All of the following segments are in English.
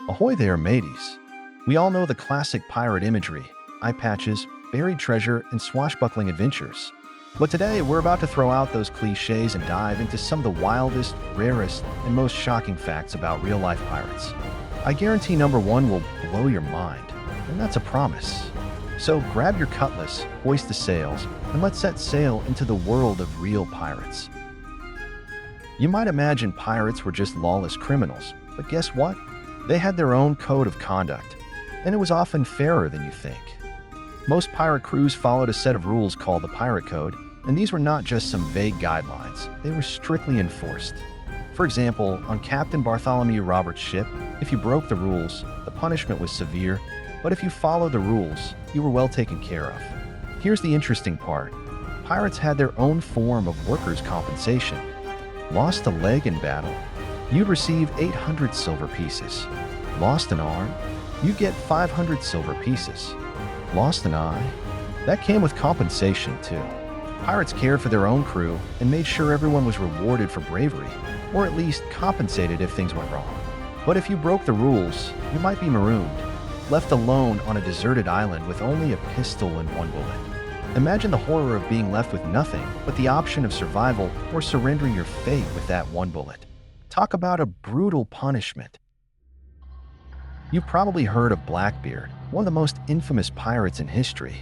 Ahoy there, mateys! We all know the classic pirate imagery, eye patches, buried treasure, and swashbuckling adventures. But today, we're about to throw out those cliches and dive into some of the wildest, rarest, and most shocking facts about real-life pirates. I guarantee number one will blow your mind, and that's a promise. So grab your cutlass, hoist the sails, and let's set sail into the world of real pirates. You might imagine pirates were just lawless criminals, but guess what? They had their own code of conduct, and it was often fairer than you think. Most pirate crews followed a set of rules called the Pirate Code, and these were not just some vague guidelines, they were strictly enforced. For example, on Captain Bartholomew Roberts' ship, if you broke the rules, the punishment was severe, but if you followed the rules, you were well taken care of. Here's the interesting part. Pirates had their own form of workers' compensation. Lost a leg in battle? You'd receive 800 silver pieces. Lost an arm? You get 500 silver pieces. Lost an eye? That came with compensation too. Pirates cared for their own crew and made sure everyone was rewarded for bravery, or at least compensated if things went wrong. But if you broke the rules, you might be marooned, left alone on a deserted island with only a pistol and one bullet. Imagine the horror of being left with nothing but the option of survival or surrendering your fate with that one bullet. Talk about a brutal punishment. You've probably heard of Blackbeard, one of the most infamous pirates in history.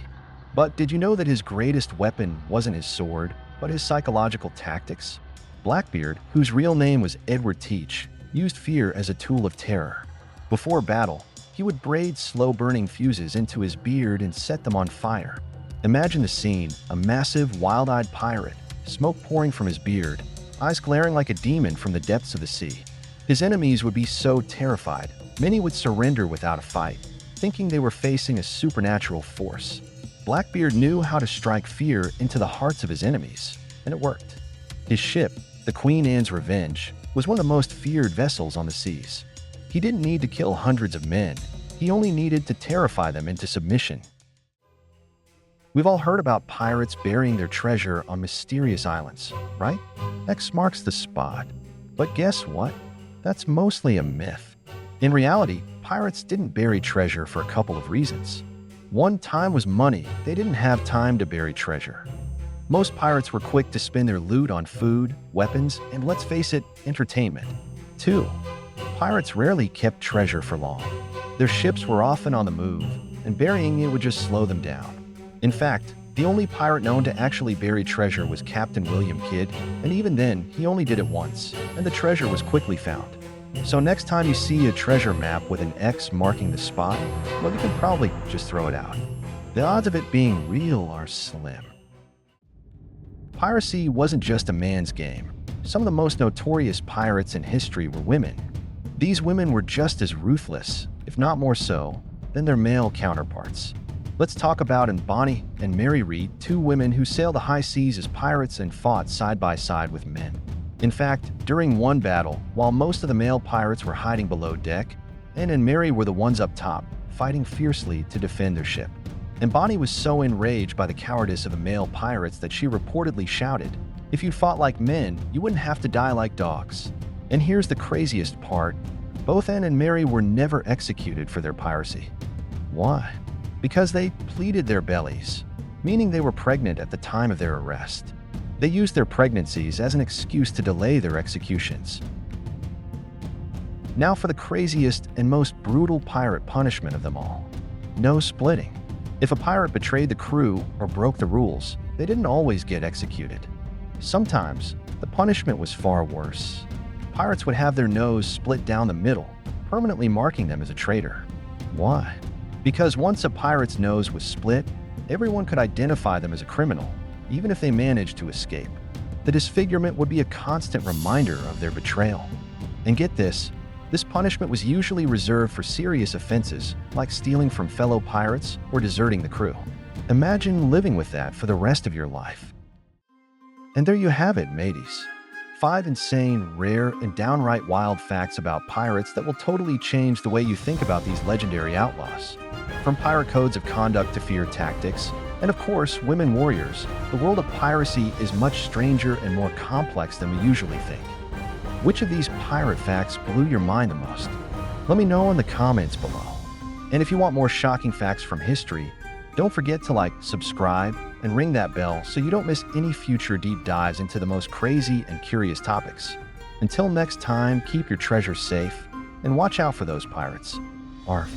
But did you know that his greatest weapon wasn't his sword, but his psychological tactics? Blackbeard, whose real name was Edward Teach, used fear as a tool of terror. Before battle, he would braid slow-burning fuses into his beard and set them on fire. Imagine the scene, a massive, wild-eyed pirate, smoke pouring from his beard, eyes glaring like a demon from the depths of the sea. His enemies would be so terrified, many would surrender without a fight, thinking they were facing a supernatural force. Blackbeard knew how to strike fear into the hearts of his enemies, and it worked. His ship, the Queen Anne's Revenge, was one of the most feared vessels on the seas. He didn't need to kill hundreds of men, he only needed to terrify them into submission. We've all heard about pirates burying their treasure on mysterious islands, right? X marks the spot. But guess what? That's mostly a myth. In reality, pirates didn't bury treasure for a couple of reasons. One, time was money. They didn't have time to bury treasure. Most pirates were quick to spend their loot on food, weapons, and let's face it, entertainment. Two, pirates rarely kept treasure for long. Their ships were often on the move, and burying it would just slow them down. In fact, the only pirate known to actually bury treasure was Captain William Kidd, and even then, he only did it once, and the treasure was quickly found. So next time you see a treasure map with an X marking the spot, well, you can probably just throw it out. The odds of it being real are slim. Piracy wasn't just a man's game. Some of the most notorious pirates in history were women. These women were just as ruthless, if not more so, than their male counterparts. Let's talk about Bonnie and Mary Read, two women who sailed the high seas as pirates and fought side by side with men. In fact, during one battle, while most of the male pirates were hiding below deck, Anne and Mary were the ones up top, fighting fiercely to defend their ship. And Bonnie was so enraged by the cowardice of the male pirates that she reportedly shouted, "If you fought like men, you wouldn't have to die like dogs." And here's the craziest part. Both Anne and Mary were never executed for their piracy. Why? Because they pleated their bellies, meaning they were pregnant at the time of their arrest. They used their pregnancies as an excuse to delay their executions. Now for the craziest and most brutal pirate punishment of them all. No splitting. If a pirate betrayed the crew or broke the rules, they didn't always get executed. Sometimes, the punishment was far worse. Pirates would have their nose split down the middle, permanently marking them as a traitor. Why? Because once a pirate's nose was split, everyone could identify them as a criminal, even if they managed to escape. The disfigurement would be a constant reminder of their betrayal. And get this punishment was usually reserved for serious offenses, like stealing from fellow pirates or deserting the crew. Imagine living with that for the rest of your life. And there you have it, mateys. 5 insane, rare, and downright wild facts about pirates that will totally change the way you think about these legendary outlaws. From pirate codes of conduct to fear tactics, and of course, women warriors, the world of piracy is much stranger and more complex than we usually think. Which of these pirate facts blew your mind the most? Let me know in the comments below. And if you want more shocking facts from history, don't forget to like, subscribe, and ring that bell so you don't miss any future deep dives into the most crazy and curious topics. Until next time, keep your treasures safe and watch out for those pirates. Arf.